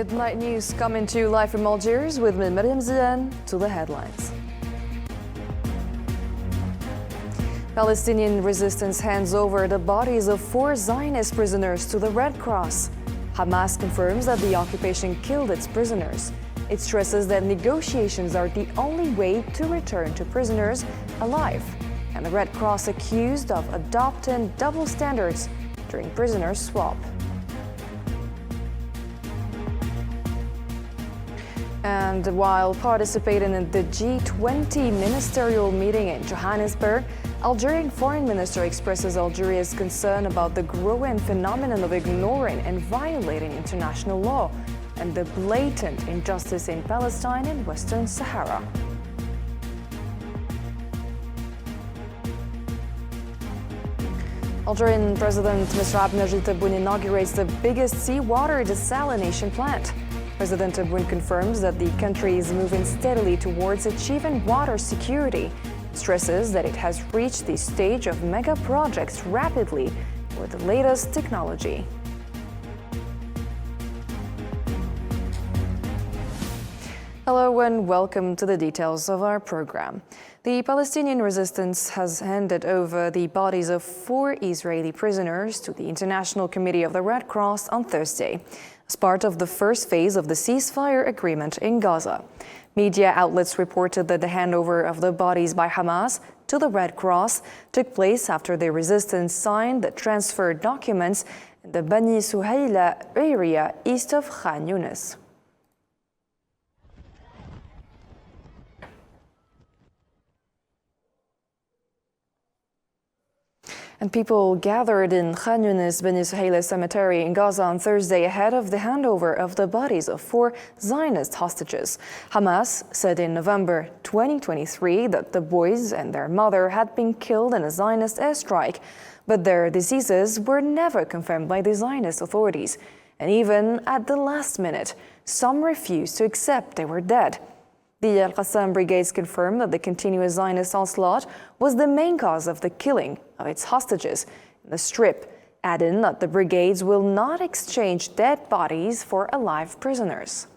Midnight News coming to you live from Algiers with me, Mariam Zian, to the headlines. Palestinian resistance hands over the bodies of 4 Zionist prisoners to the Red Cross. Hamas confirms that the occupation killed its prisoners. It stresses that negotiations are the only way to return to prisoners alive. And the Red Cross accused of adopting double standards during prisoner swap. And while participating in the G20 ministerial meeting in Johannesburg, Algerian Foreign Minister expresses Algeria's concern about the growing phenomenon of ignoring and violating international law and the blatant injustice in Palestine and Western Sahara. Algerian President Mr. Abdelmajid Tebboune inaugurates the biggest seawater desalination plant. President Tebboune confirms that the country is moving steadily towards achieving water security, stresses that it has reached the stage of mega projects rapidly with the latest technology. Hello and welcome to the details of our program. The Palestinian resistance has handed over the bodies of 4 Israeli prisoners to the International Committee of the Red Cross on Thursday, as part of the first phase of the ceasefire agreement in Gaza. Media outlets reported that the handover of the bodies by Hamas to the Red Cross took place after the resistance signed the transfer documents in the Bani Suhaila area east of Khan Yunis. And people gathered in Khan Yunis Bani Suhaila cemetery in Gaza on Thursday ahead of the handover of the bodies of 4 Zionist hostages. Hamas said in November 2023 that the boys and their mother had been killed in a Zionist airstrike, but their deceases were never confirmed by the Zionist authorities. And even at the last minute, some refused to accept they were dead. The Al-Qassam brigades confirmed that the continuous Zionist onslaught was the main cause of the killing of its hostages in the Strip, adding that the brigades will not exchange dead bodies for alive prisoners.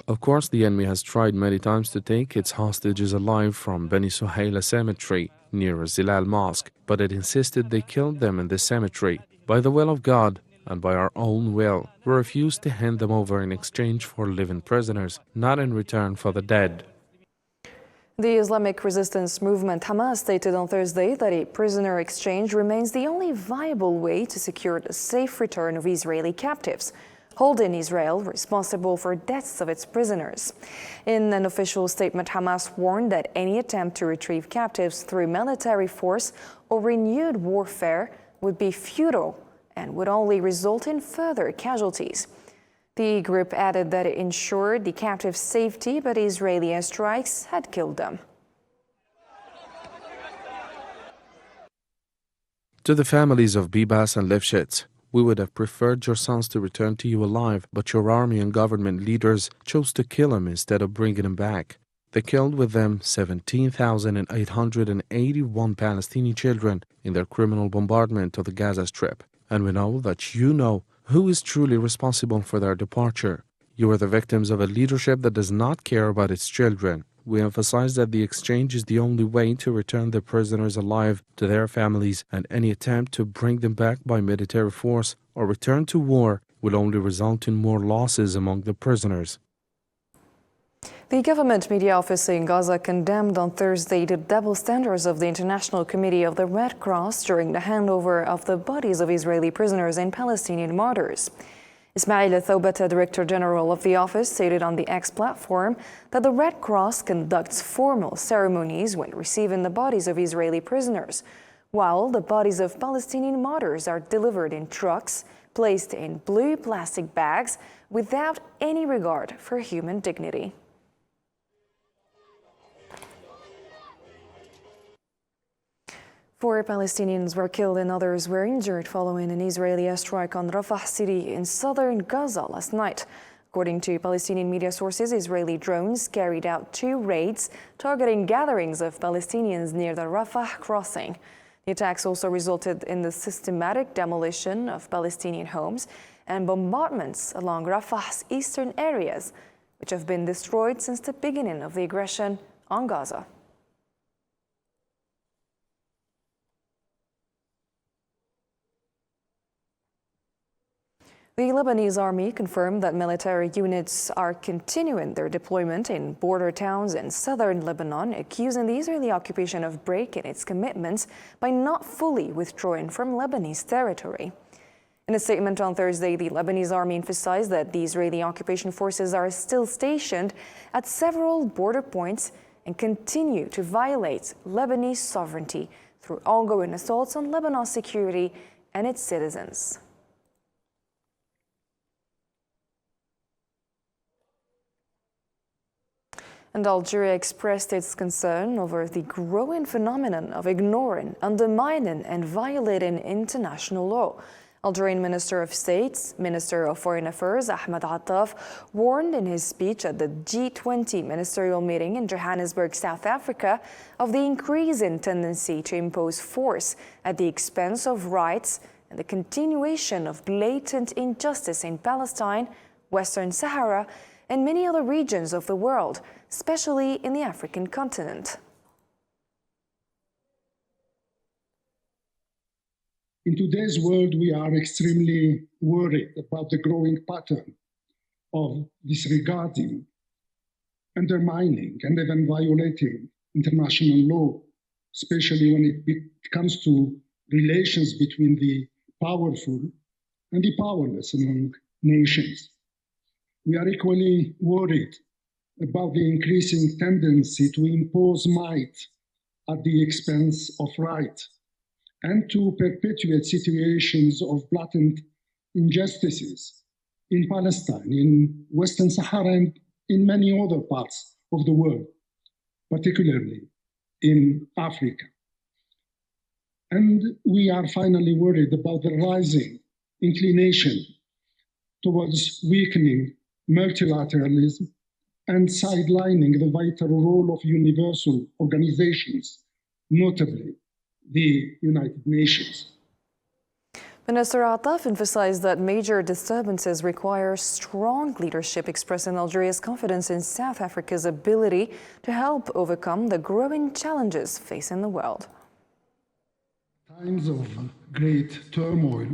Of course, the enemy has tried many times to take its hostages alive from Bani Suhaila cemetery near Zilal Mosque, but it insisted they killed them in the cemetery. By the will of God, and by our own will, we refused to hand them over in exchange for living prisoners, not in return for the dead. The Islamic resistance movement Hamas stated on Thursday that a prisoner exchange remains the only viable way to secure the safe return of Israeli captives, holding Israel responsible for deaths of its prisoners. In an official statement, Hamas warned that any attempt to retrieve captives through military force or renewed warfare would be futile and would only result in further casualties. The group added that it ensured the captives' safety, but Israeli airstrikes had killed them. To the families of Bibas and Lifshitz, we would have preferred your sons to return to you alive, but your army and government leaders chose to kill them instead of bringing them back. They killed with them 17,881 Palestinian children in their criminal bombardment of the Gaza Strip. And we know that you know who is truly responsible for their departure. You are the victims of a leadership that does not care about its children. We emphasize that the exchange is the only way to return the prisoners alive to their families, and any attempt to bring them back by military force or return to war will only result in more losses among the prisoners. The government media office in Gaza condemned on Thursday the double standards of the International Committee of the Red Cross during the handover of the bodies of Israeli prisoners and Palestinian martyrs. Ismail Thobata, Director General of the office, stated on the X platform that the Red Cross conducts formal ceremonies when receiving the bodies of Israeli prisoners, while the bodies of Palestinian martyrs are delivered in trucks, placed in blue plastic bags, without any regard for human dignity. 4 Palestinians were killed and others were injured following an Israeli airstrike on Rafah city in southern Gaza last night. According to Palestinian media sources, Israeli drones carried out 2 raids targeting gatherings of Palestinians near the Rafah crossing. The attacks also resulted in the systematic demolition of Palestinian homes and bombardments along Rafah's eastern areas, which have been destroyed since the beginning of the aggression on Gaza. The Lebanese army confirmed that military units are continuing their deployment in border towns in southern Lebanon, accusing the Israeli occupation of breaking its commitments by not fully withdrawing from Lebanese territory. In a statement on Thursday, the Lebanese army emphasized that the Israeli occupation forces are still stationed at several border points and continue to violate Lebanese sovereignty through ongoing assaults on Lebanon's security and its citizens. And Algeria expressed its concern over the growing phenomenon of ignoring, undermining, and violating international law. Algerian Minister of State, Minister of Foreign Affairs Ahmed Attaf warned in his speech at the G20 ministerial meeting in Johannesburg, South Africa, of the increasing tendency to impose force at the expense of rights and the continuation of blatant injustice in Palestine, Western Sahara, and many other regions of the world, especially in the African continent. In today's world, we are extremely worried about the growing pattern of disregarding, undermining, and even violating international law, especially when it comes to relations between the powerful and the powerless among nations. We are equally worried about the increasing tendency to impose might at the expense of right and to perpetuate situations of blatant injustices in Palestine, in Western Sahara, and in many other parts of the world, particularly in Africa. And we are finally worried about the rising inclination towards weakening multilateralism and sidelining the vital role of universal organizations, notably the United Nations. Minister Attaf emphasized that major disturbances require strong leadership, expressing Algeria's confidence in South Africa's ability to help overcome the growing challenges facing the world. Times of great turmoil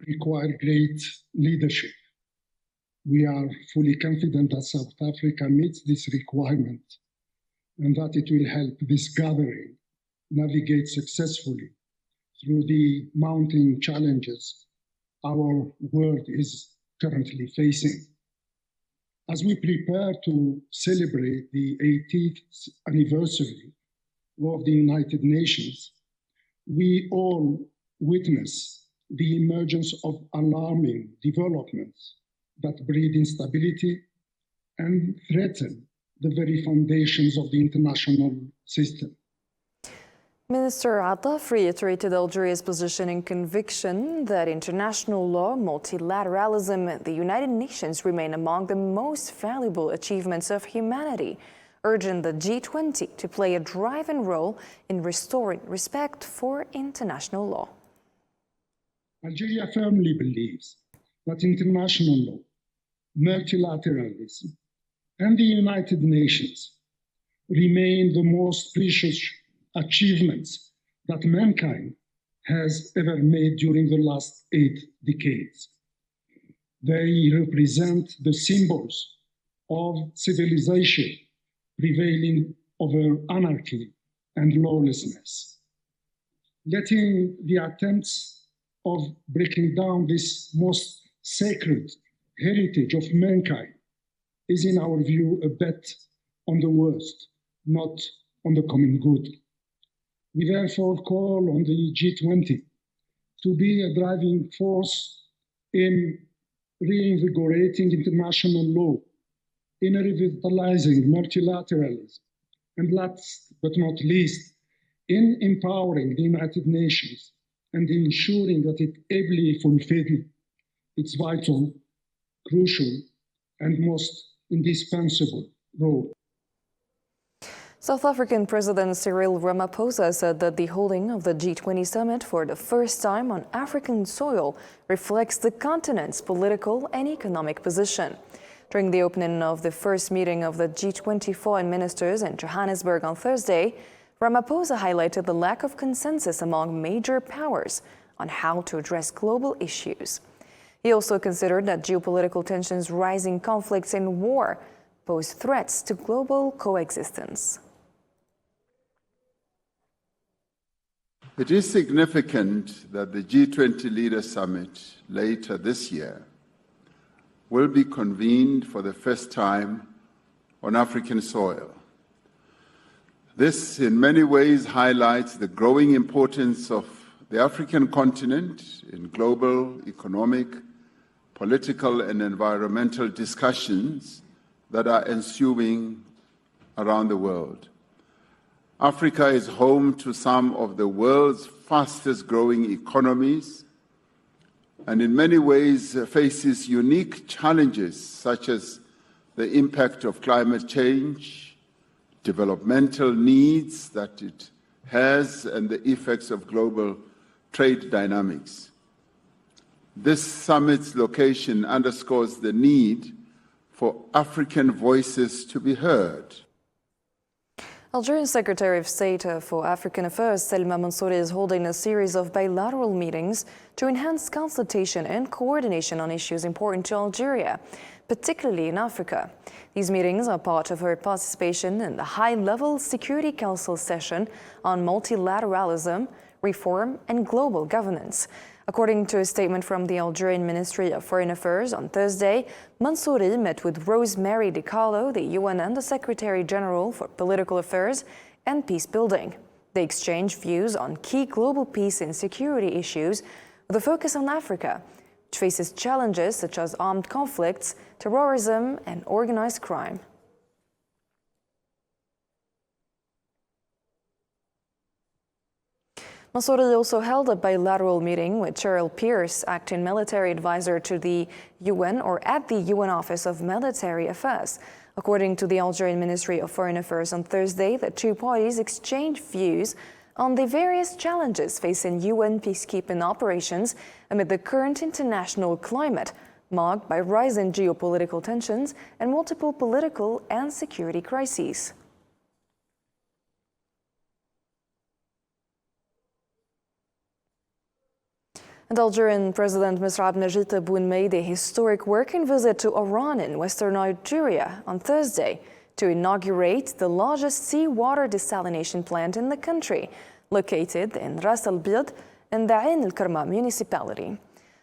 require great leadership. We are fully confident that South Africa meets this requirement and that it will help this gathering navigate successfully through the mounting challenges our world is currently facing. As we prepare to celebrate the 80th anniversary of the United Nations, we all witness the emergence of alarming developments that breed instability and threaten the very foundations of the international system. Minister Attaf reiterated Algeria's position and conviction that international law, multilateralism, and the United Nations remain among the most valuable achievements of humanity, urging the G20 to play a driving role in restoring respect for international law. Algeria firmly believes that international law, multilateralism, and the United Nations remain the most precious achievements that mankind has ever made during the last 8 decades. They represent the symbols of civilization prevailing over anarchy and lawlessness. Letting the attempts of breaking down this most sacred heritage of mankind is, in our view, a bet on the worst, not on the common good. We therefore call on the G20 to be a driving force in reinvigorating international law, in revitalizing multilateralism, and last but not least, in empowering the United Nations and ensuring that it ably fulfills its vital, crucial, and most indispensable role. South African President Cyril Ramaphosa said that the holding of the G20 summit for the first time on African soil reflects the continent's political and economic position. During the opening of the first meeting of the G20 foreign ministers in Johannesburg on Thursday, Ramaphosa highlighted the lack of consensus among major powers on how to address global issues. He also considered that geopolitical tensions, rising conflicts, and war pose threats to global coexistence. It is significant that the G20 Leaders Summit later this year will be convened for the first time on African soil. This in many ways highlights the growing importance of the African continent in global economic, political, and environmental discussions that are ensuing around the world. Africa is home to some of the world's fastest growing economies and in many ways faces unique challenges such as the impact of climate change, developmental needs that it has, and the effects of global trade dynamics. This summit's location underscores the need for African voices to be heard. Algerian Secretary of State for African Affairs Salma Mansouri is holding a series of bilateral meetings to enhance consultation and coordination on issues important to Algeria, particularly in Africa. These meetings are part of her participation in the high-level Security Council session on multilateralism, reform, and global governance. According to a statement from the Algerian Ministry of Foreign Affairs on Thursday, Mansouri met with Rosemary DiCarlo, the UN Under-Secretary General for Political Affairs and Peace Building. They exchanged views on key global peace and security issues with a focus on Africa, which faces challenges such as armed conflicts, terrorism, and organized crime. Mansouri also held a bilateral meeting with Cheryl Pierce, acting military advisor to the UN or at the UN Office of Military Affairs. According to the Algerian Ministry of Foreign Affairs on Thursday, the two parties exchanged views on the various challenges facing UN peacekeeping operations amid the current international climate, marked by rising geopolitical tensions and multiple political and security crises. And Algerian President Mr. Abdelmajid Tebboune made a historic working visit to Oran in western Algeria on Thursday to inaugurate the largest seawater desalination plant in the country, located in Ras Al Biad in the Ain Al Kerma municipality.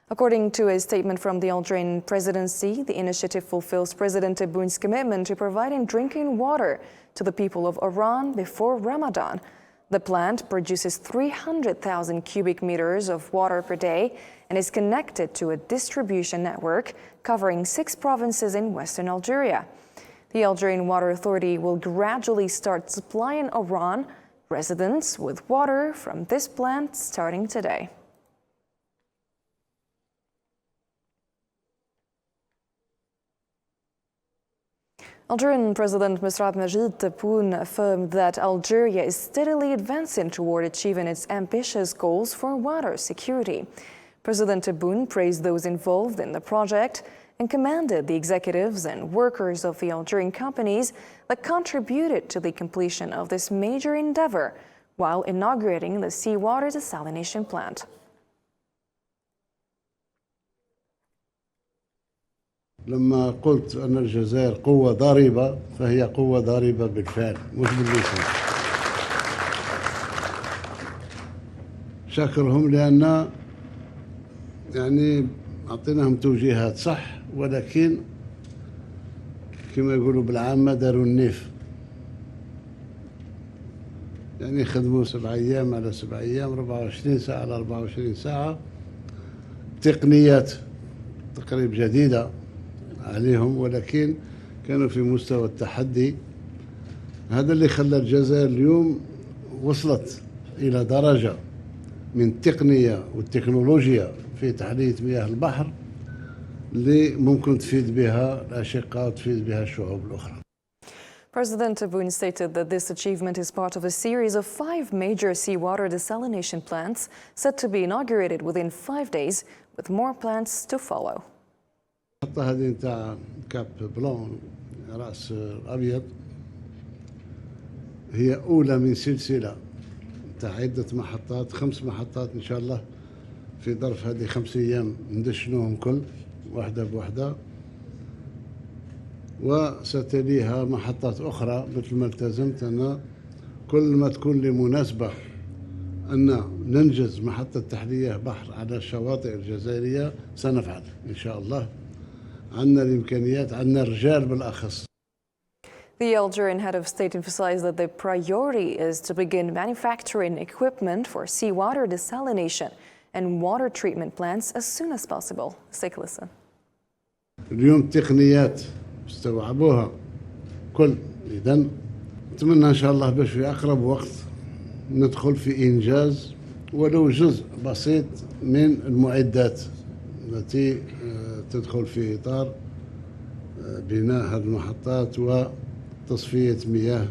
According to a statement from the Algerian presidency, the initiative fulfills President Tebboune's commitment to providing drinking water to the people of Oran before Ramadan. The plant produces 300,000 cubic meters of water per day and is connected to a distribution network covering 6 provinces in western Algeria. The Algerian Water Authority will gradually start supplying Oran residents with water from this plant starting today. Algerian President Mr. Abdelmajid Tebboune affirmed that Algeria is steadily advancing toward achieving its ambitious goals for water security. President Tebboune praised those involved in the project and commended the executives and workers of the Algerian companies that contributed to the completion of this major endeavor while inaugurating the seawater desalination plant. لما قلت أن الجزائر قوة ضاربة فهي قوة ضاربة بالفعل مش باللسان. شكرهم لأن يعني أعطيناهم توجيهات صح، ولكن كما يقولوا بالعامة داروا النيف. يعني خدموا 7 أيام على 7 أيام، 24 ساعة على 24 ساعة، تقنيات تقريبا جديدة عليهم، ولكن كانوا في مستوى التحدي. هذا اللي خلى الجزائر اليوم وصلت إلى درجة من التقنية والتكنولوجيا في تحلية مياه البحر اللي ممكن تفيد بها الأشقاء وتفيد بها الشعوب الأخرى. President Tebboune stated that this achievement is part of a series of 5 major seawater desalination plants set to be inaugurated within 5 days, with more plants to follow. المحطة هذه نتاع كاب بلون رأس الأبيض هي أولى من سلسلة نتاع عدة محطات، 5 محطات إن شاء الله في ظرف هذه 5 أيام ندشنوهم كل واحدة بوحدة، وستليها محطات أخرى مثل ما التزمت أن كل ما تكون لي مناسبة أن ننجز محطة تحلية بحر على الشواطئ الجزائرية سنفعل إن شاء الله. عندنا الإمكانيات، عندنا الرجال بالأخص. The Algerian head of state emphasized that the priority is to begin manufacturing equipment for seawater desalination and water treatment plants as soon as possible. Let's take a listen. اليوم التقنيات استوعبوها كل، إذا نتمنى إن شاء الله باش في أقرب وقت ندخل في إنجاز ولو جزء بسيط من المعدات التي تدخل في إطار بناء هذه المحطات وتصفية مياه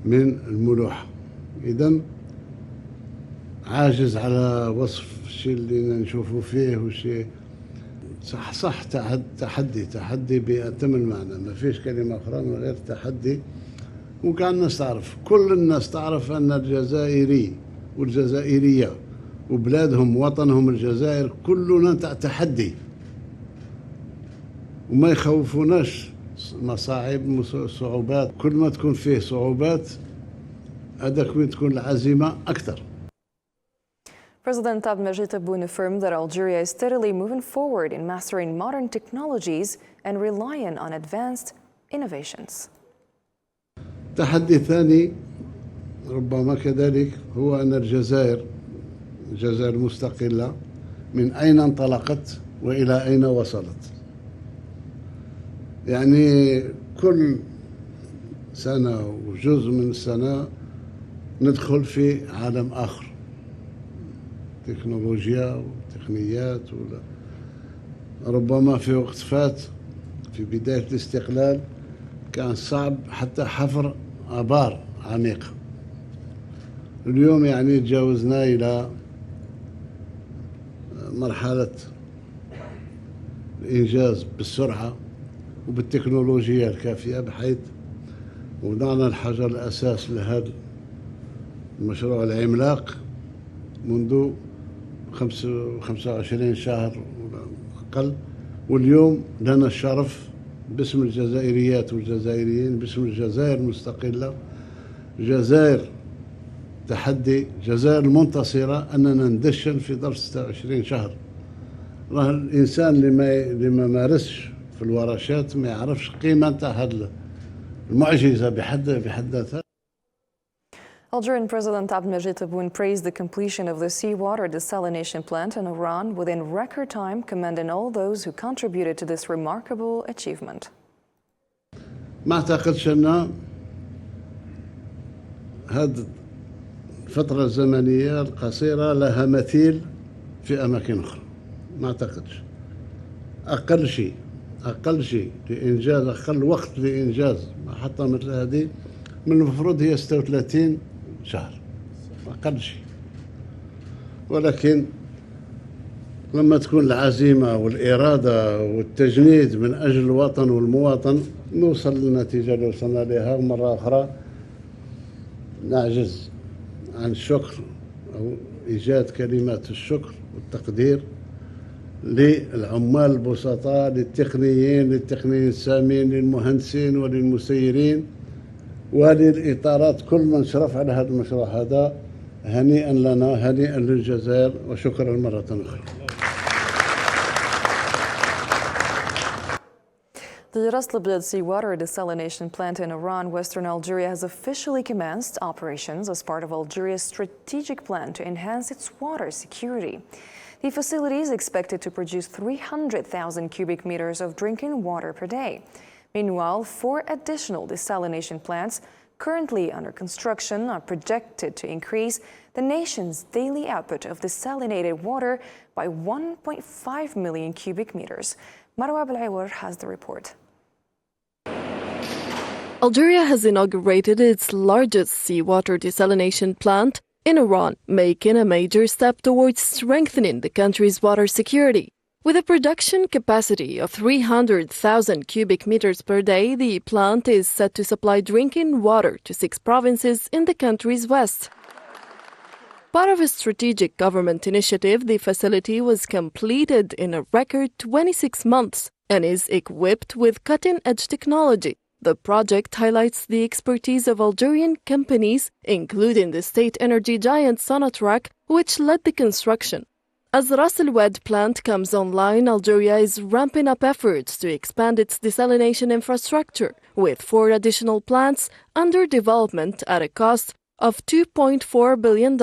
من الملوحة. إذن عاجز على وصف الشيء اللي نشوفه فيه وشيء صح تحدي بأتم المعنى، ما فيش كلمة أخرى من غير تحدي. وكان الناس تعرف، كل الناس تعرف أن الجزائري والجزائرية وبلادهم وطنهم الجزائر كلنا تحدي، وما يخوفوناش مصاعب صعوبات. كل ما تكون فيه صعوبات هذاك وين تكون العزيمة أكثر. President Abdelmajid Tebboune affirmed that Algeria is steadily moving forward in mastering modern technologies and relying on advanced innovations. التحدي الثاني ربما كذلك هو أن الجزائر مستقلة، من أين انطلقت وإلى أين وصلت. يعني كل سنة وجزء من السنة ندخل في عالم آخر، تكنولوجيا وتقنيات. ربما في وقت فات في بداية الاستقلال كان صعب حتى حفر آبار عميقة. اليوم يعني تجاوزنا إلى مرحلة الإنجاز بالسرعة وبالتكنولوجيا الكافية، بحيث وضعنا الحجر الأساس لهذا المشروع العملاق منذ 25 شهر ولا أقل. واليوم لنا الشرف باسم الجزائريات والجزائريين، باسم الجزائر المستقلة، جزائر تحدي، جزائر المنتصرة، أننا ندشن في ظرف 26 شهر. راه الإنسان اللي ما مارسش في الورشات ما يعرفش قيمة هذه المعجزة بحد ذاتها. Algerian President Abdelmajid Tebboune praised the completion of the seawater desalination plant in Iran within record time, commending all those who contributed to this remarkable achievement. ما أعتقدش أن هذه الفترة الزمنية القصيرة لها مثيل في أماكن أخرى، ما أعتقدش. أقل شيء لإنجاز، أقل وقت لإنجاز محطة مثل هذه من المفروض هي 36 شهر أقل شيء. ولكن لما تكون العزيمة والإرادة والتجنيد من أجل الوطن والمواطن نوصل للنتيجة اللي وصلنا لها. ومرة أخرى نعجز عن الشكر أو إيجاد كلمات الشكر والتقدير للعمال البسطاء، للتقنيين السامين، للمهندسين وللمسيرين وللإطارات، كل من شرف على هذا المشروع هذا. هنيئا لنا، هنيئا للجزائر، وشكرا مرة أخرى. The Ras seawater desalination plant in Iran, Western Algeria, has officially commenced operations as part of Algeria's strategic plan to enhance its water security. The facility is expected to produce 300,000 cubic meters of drinking water per day. Meanwhile, 4 additional desalination plants currently under construction are projected to increase the nation's daily output of desalinated water by 1.5 million cubic meters. Marwa Belaiwar has the report. Algeria has inaugurated its largest seawater desalination plant in Iran, making a major step towards strengthening the country's water security. With a production capacity of 300,000 cubic meters per day, the plant is set to supply drinking water to 6 provinces in the country's west. Part of a strategic government initiative, the facility was completed in a record 26 months and is equipped with cutting-edge technology. The project highlights the expertise of Algerian companies, including the state energy giant Sonatrach, which led the construction. As Ras Al Wed plant comes online, Algeria is ramping up efforts to expand its desalination infrastructure, with 4 additional plants under development at a cost of $2.4 billion.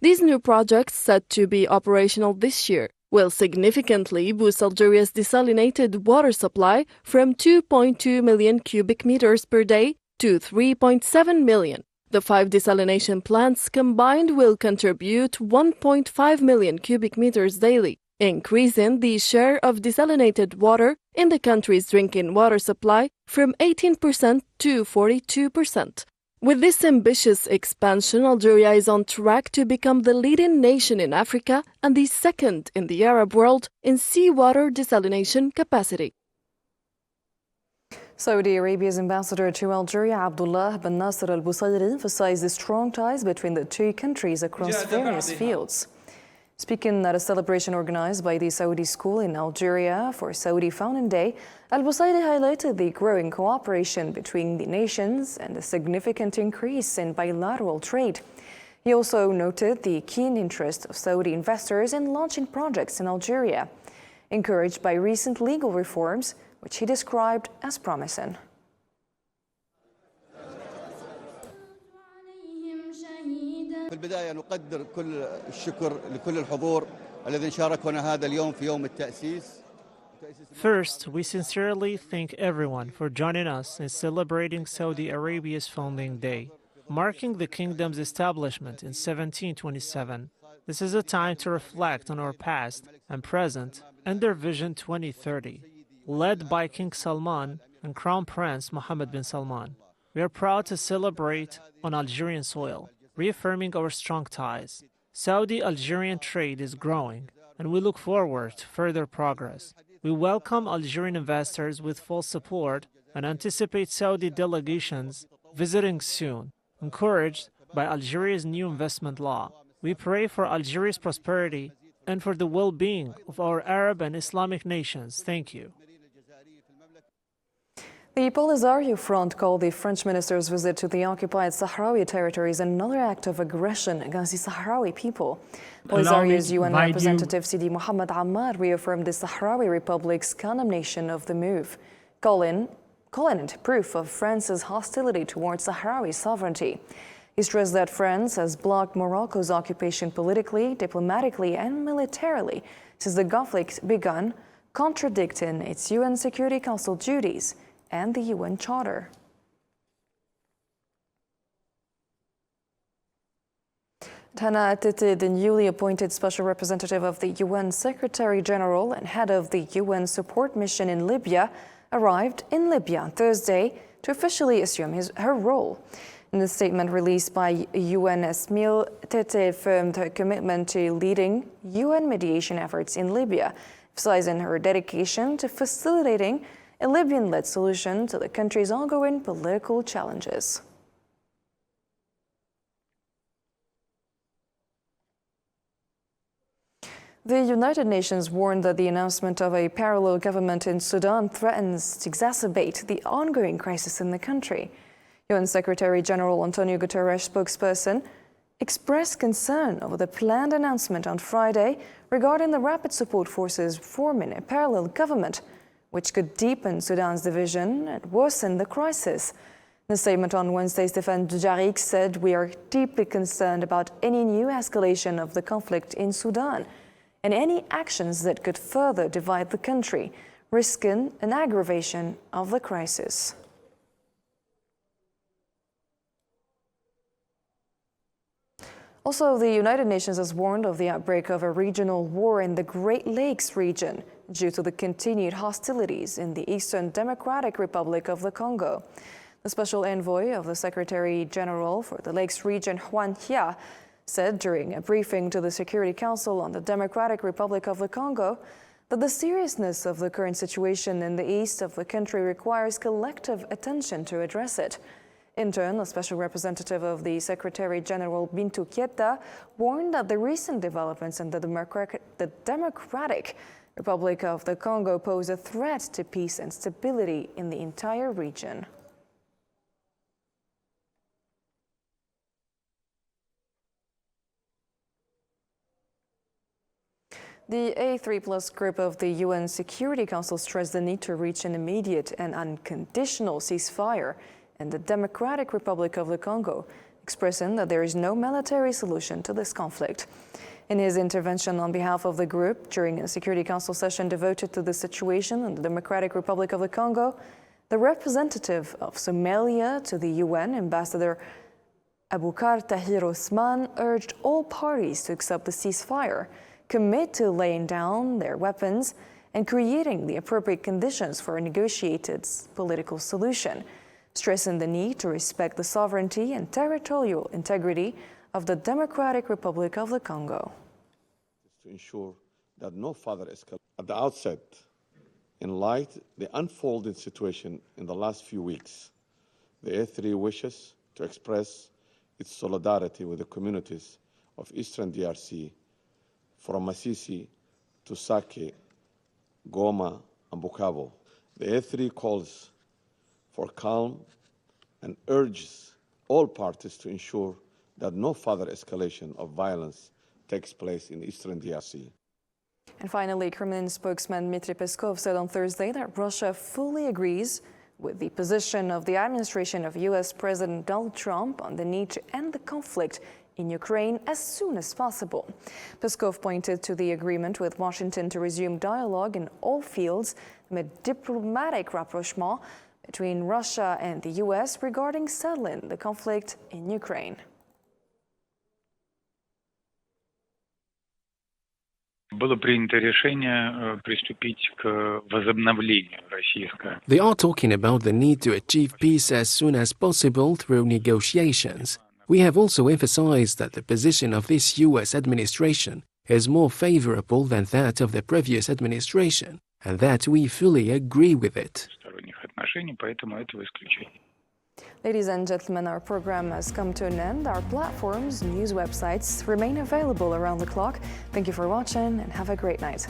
These new projects, set to be operational this year, will significantly boost Algeria's desalinated water supply from 2.2 million cubic meters per day to 3.7 million. The 5 desalination plants combined will contribute 1.5 million cubic meters daily, increasing the share of desalinated water in the country's drinking water supply from 18% to 42%. With this ambitious expansion, Algeria is on track to become the leading nation in Africa and the second in the Arab world in seawater desalination capacity. Saudi Arabia's ambassador to Algeria, Abdullah bin Nasser al-Busayri, emphasized the strong ties between the two countries across various fields. Speaking at a celebration organized by the Saudi School in Algeria for Saudi Founding Day, al-Busayri highlighted the growing cooperation between the nations and the significant increase in bilateral trade. He also noted the keen interest of Saudi investors in launching projects in Algeria, encouraged by recent legal reforms, which he described as promising. في البداية نقدر كل الشكر لكل الحضور الذين شاركونا هذا اليوم في يوم التأسيس. First, we sincerely thank everyone for joining us in celebrating Saudi Arabia's founding day, marking the kingdom's establishment in 1727. This is a time to reflect on our past and present and their Vision 2030, led by King Salman and Crown Prince Mohammed bin Salman. We are proud to celebrate on Algerian soil, reaffirming our strong ties. Saudi-Algerian trade is growing, and we look forward to further progress. We welcome Algerian investors with full support and anticipate Saudi delegations visiting soon, encouraged by Algeria's new investment law. We pray for Algeria's prosperity and for the well-being of our Arab and Islamic nations. Thank you. The Polisario Front called the French minister's visit to the occupied Sahrawi territories another act of aggression against the Sahrawi people. Polisario's UN representative Sidi Mohammed Ammar reaffirmed the Sahrawi Republic's condemnation of the move, calling it proof of France's hostility towards Sahrawi sovereignty. He stressed that France has blocked Morocco's occupation politically, diplomatically, and militarily since the conflict began, contradicting its UN Security Council duties and the UN Charter. Tana Atete, the newly appointed special representative of the UN Secretary General and head of the UN support mission in Libya, arrived in Libya on Thursday to officially assume her role. In a statement released by UNSMIL, Tete affirmed her commitment to leading UN mediation efforts in Libya, emphasizing her dedication to facilitating a Libyan-led solution to the country's ongoing political challenges. The United Nations warned that the announcement of a parallel government in Sudan threatens to exacerbate the ongoing crisis in the country. UN Secretary General Antonio Guterres' spokesperson expressed concern over the planned announcement on Friday regarding the Rapid Support Forces forming a parallel government, which could deepen Sudan's division and worsen the crisis. In a statement on Wednesday, Stéphane Dujarric said, "We are deeply concerned about any new escalation of the conflict in Sudan and any actions that could further divide the country, risking an aggravation of the crisis." Also, the United Nations has warned of the outbreak of a regional war in the Great Lakes region, due to the continued hostilities in the Eastern Democratic Republic of the Congo. The special envoy of the Secretary General for the Lakes region, Juan Hia, said during a briefing to the Security Council on the Democratic Republic of the Congo that the seriousness of the current situation in the east of the country requires collective attention to address it. In turn, a special representative of the Secretary General, Bintou Keita, warned that the recent developments in the Democratic Republic of the Congo pose a threat to peace and stability in the entire region. The A3+ group of the UN Security Council stressed the need to reach an immediate and unconditional ceasefire in the Democratic Republic of the Congo, expressing that there is no military solution to this conflict. In his intervention on behalf of the group during a Security Council session devoted to the situation in the Democratic Republic of the Congo, the representative of Somalia to the UN, Ambassador Abukar Tahir Osman, urged all parties to accept the ceasefire, commit to laying down their weapons and creating the appropriate conditions for a negotiated political solution, stressing the need to respect the sovereignty and territorial integrity of the Democratic Republic of the Congo. To ensure that no further escalation at the outset, in light of the unfolding situation in the last few weeks, the A3 wishes to express its solidarity with the communities of Eastern DRC from Masisi to Sake, Goma, and Bukavu. The A3 calls for calm and urges all parties to ensure that no further escalation of violence takes place in Eastern DRC. And finally, Kremlin spokesman Dmitry Peskov said on Thursday that Russia fully agrees with the position of the administration of U.S. President Donald Trump on the need to end the conflict in Ukraine as soon as possible. Peskov pointed to the agreement with Washington to resume dialogue in all fields amid diplomatic rapprochement between Russia and the U.S. regarding settling the conflict in Ukraine. Было принято решение приступить к возобновлению российского. They are talking about the need to achieve peace as soon as possible through negotiations. We have also emphasized that the position of this U.S. administration is more favorable than that of the previous administration, and that we fully agree with it. Ladies and gentlemen, our program has come to an end. Our platforms, news websites remain available around the clock. Thank you for watching and have a great night.